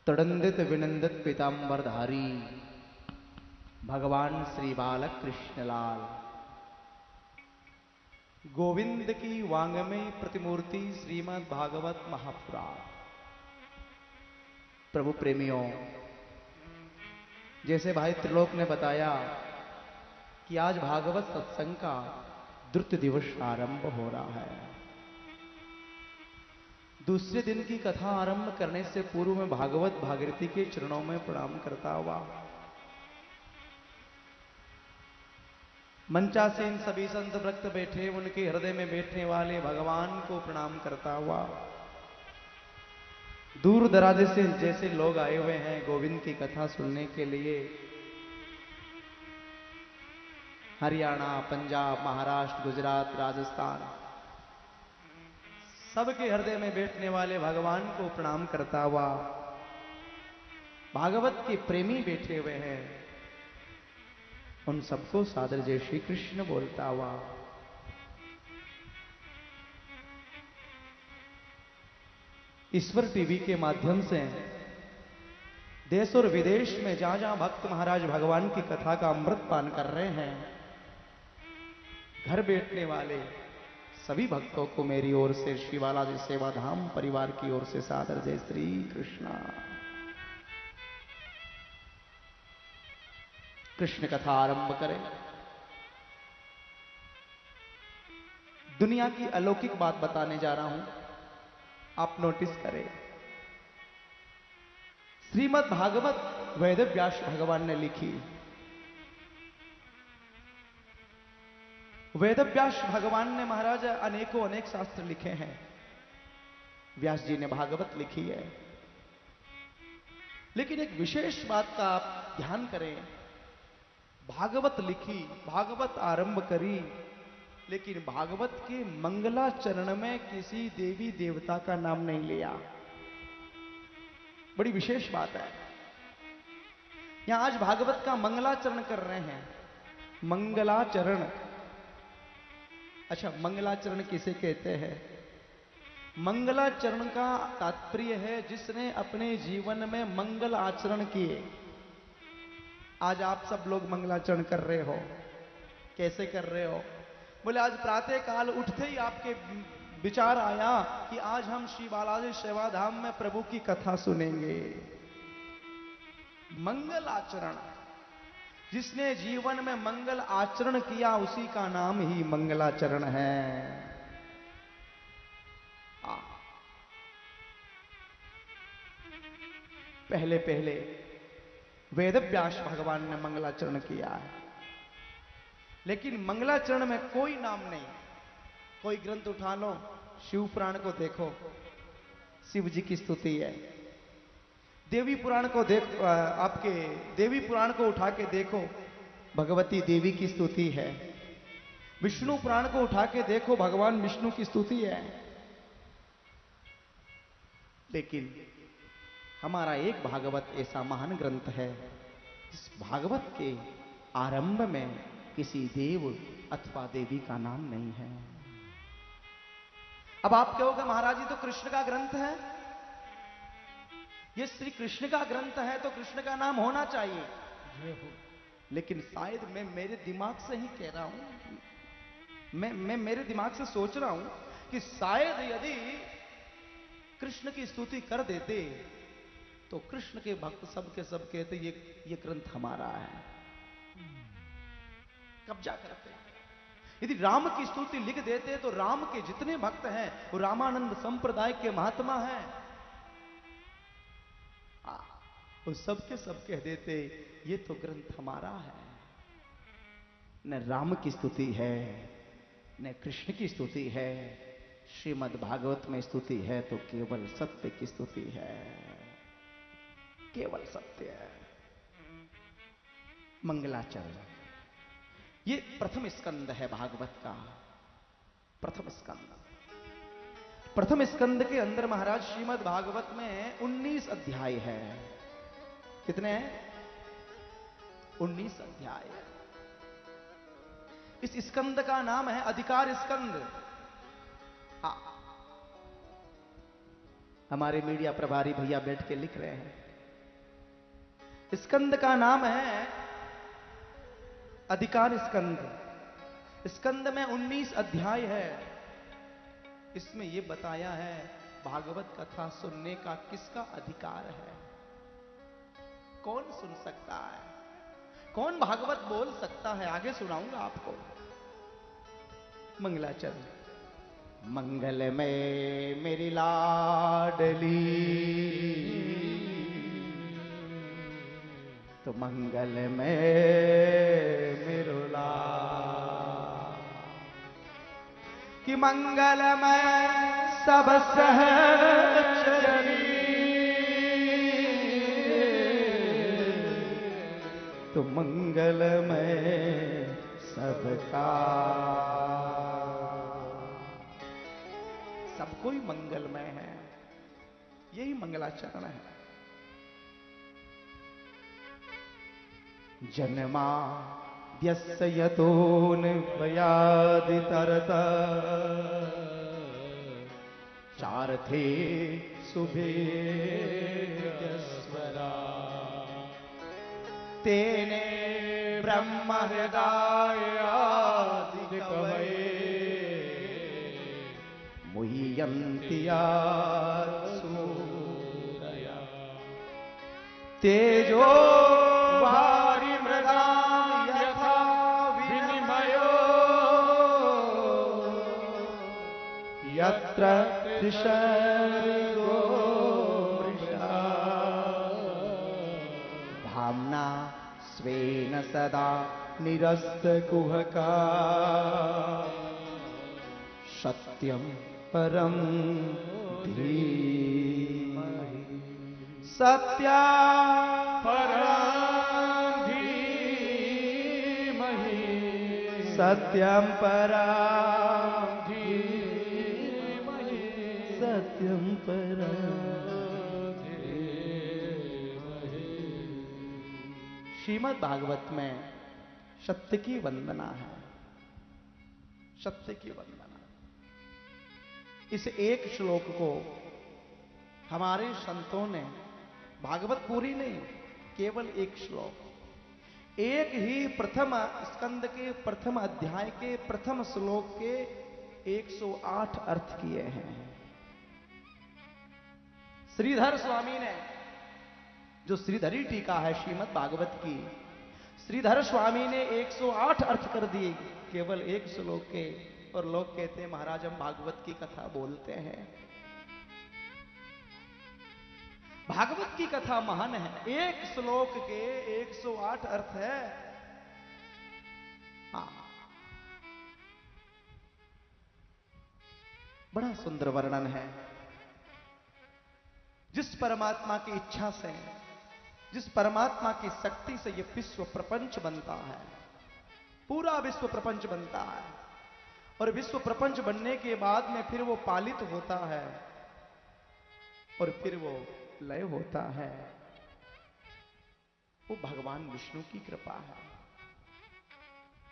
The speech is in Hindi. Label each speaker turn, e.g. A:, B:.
A: तड़ंदित विनंदित पीतांबरधारी भगवान श्री बालक कृष्णलाल गोविंद की वांगमय प्रतिमूर्ति श्रीमद् भागवत महापुराण। प्रभु प्रेमियों, जैसे भाई त्रिलोक ने बताया कि आज भागवत सत्संग का द्वितीय दिवस आरंभ हो रहा है। दूसरे दिन की कथा आरंभ करने से पूर्व में भागवत भागीरथी के चरणों में प्रणाम करता हुआ, मंचासीन सभी संत भक्त बैठे उनके हृदय में बैठने वाले भगवान को प्रणाम करता हुआ, दूर दराज से जैसे लोग आए हुए हैं गोविंद की कथा सुनने के लिए, हरियाणा, पंजाब, महाराष्ट्र, गुजरात, राजस्थान, सबके हृदय में बैठने वाले भगवान को प्रणाम करता हुआ, भागवत के प्रेमी बैठे हुए हैं, उन सबको सादर जय श्री कृष्ण बोलता हुआ ईश्वर टीवी के माध्यम से देश और विदेश में जहां जहां भक्त महाराज भगवान की कथा का अमृत पान कर रहे हैं, घर बैठने वाले सभी भक्तों को मेरी ओर से श्री बालाजी सेवा धाम परिवार की ओर से सादर जय श्री कृष्णा। कृष्ण कथा आरंभ करें। दुनिया की अलौकिक बात बताने जा रहा हूं, आप नोटिस करें। श्रीमद् भागवत वेद व्यास भगवान ने लिखी। वेद व्यास भगवान ने महाराज अनेक शास्त्र लिखे हैं। व्यास जी ने भागवत लिखी है, लेकिन एक विशेष बात का आप ध्यान करें। भागवत लिखी, भागवत आरंभ करी, लेकिन भागवत के मंगलाचरण में किसी देवी देवता का नाम नहीं लिया। बड़ी विशेष बात है। यहां आज भागवत का मंगलाचरण कर रहे हैं। मंगलाचरण, अच्छा, मंगलाचरण किसे कहते हैं? मंगलाचरण का तात्पर्य है जिसने अपने जीवन में मंगल आचरण किए। आज आप सब लोग मंगलाचरण कर रहे हो। कैसे कर रहे हो? बोले आज प्रातः काल उठते ही आपके विचार आया कि आज हम श्री बालाजी सेवा धाम में प्रभु की कथा सुनेंगे। मंगल आचरण, जिसने जीवन में मंगल आचरण किया उसी का नाम ही मंगलाचरण है। पहले पहले वेद व्यास भगवान ने मंगलाचरण किया है, लेकिन मंगलाचरण में कोई नाम नहीं। कोई ग्रंथ उठा लो, शिव पुराण को देखो, शिव जी की स्तुति है। देवी पुराण को देख, आपके देवी पुराण को उठा के देखो, भगवती देवी की स्तुति है। विष्णु पुराण को उठा के देखो, भगवान विष्णु की स्तुति है। लेकिन हमारा एक भागवत ऐसा महान ग्रंथ है जिस भागवत के आरंभ में किसी देव अथवा देवी का नाम नहीं है। अब आप कहोगे महाराज जी तो कृष्ण का ग्रंथ है, ये श्री कृष्ण का ग्रंथ है तो कृष्ण का नाम होना चाहिए। लेकिन शायद मैं मेरे दिमाग से ही कह रहा हूं, मैं मेरे दिमाग से सोच रहा हूं कि शायद यदि कृष्ण की स्तुति कर देते तो कृष्ण के भक्त सब के सब कहते ये ग्रंथ हमारा है, कब्जा करते। यदि राम की स्तुति लिख देते तो राम के जितने भक्त हैं वो रामानंद संप्रदाय के महात्मा हैं, वो सबके सब कह देते ये तो ग्रंथ हमारा है। न राम की स्तुति है न कृष्ण की स्तुति है। श्रीमद् भागवत में स्तुति है तो केवल सत्य की स्तुति है, केवल सत्य है। मंगलाचरण, ये प्रथम स्कंद है भागवत का। प्रथम स्कंद, प्रथम स्कंद के अंदर महाराज श्रीमद् भागवत में 19 अध्याय है। कितने हैं? 19 अध्याय। इस स्कंद का नाम है अधिकार स्कंद। हमारे मीडिया प्रभारी भैया बैठ के लिख रहे हैं स्कंद का नाम है अधिकार स्कंद। स्कंद में 19 अध्याय है। इसमें यह बताया है भागवत कथा सुनने का किसका अधिकार है, कौन सुन सकता है, कौन भागवत बोल सकता है, आगे सुनाऊंगा आपको। मंगलाचरण। मंगल में मेरी लाडली, तो मंगल में मेरो लाल, कि मंगल में सब सहचरी, तो मंगल में सबका, सब कोई मंगलमय है। यही मंगलाचरण है। जन्मा यस्य यतोन वयादितरत, चारथे सुभेद्यस्वरा, तेने ब्रह्म हृदयादि कवये, मुह्यन्ति सूरया, तेजो वारि मृदां यथा विनिमयो, यत्र त्रिशर्गो मृषा, भाम्ना स्वेन सदा निरस्तकुहका, सत्यं परं धीमहि, सत्यं परं धीमहि, सत्यं परं धीमहि, सत्यं परं धीमहि। श्रीमद् भागवत में सत्य की वंदना है, सत्य की वंदना। इस एक श्लोक को हमारे संतों ने, भागवत पूरी नहीं, केवल एक श्लोक, एक ही प्रथम स्कंद के प्रथम अध्याय के प्रथम श्लोक के 108 अर्थ किए हैं। श्रीधर स्वामी ने, जो श्रीधरी टीका है श्रीमद् भागवत की, श्रीधर स्वामी ने 108 अर्थ कर दिए केवल एक श्लोक के। और लोग कहते हैं महाराज हम भागवत की कथा बोलते हैं। भागवत की कथा महान है। एक श्लोक के 108 अर्थ है। हाँ, बड़ा सुंदर वर्णन है। जिस परमात्मा की इच्छा से, जिस परमात्मा की शक्ति से यह विश्व प्रपंच बनता है, पूरा विश्व प्रपंच बनता है, और विश्व प्रपंच बनने के बाद में फिर वो पालित होता है और फिर वो लय होता है, वो भगवान विष्णु की कृपा है।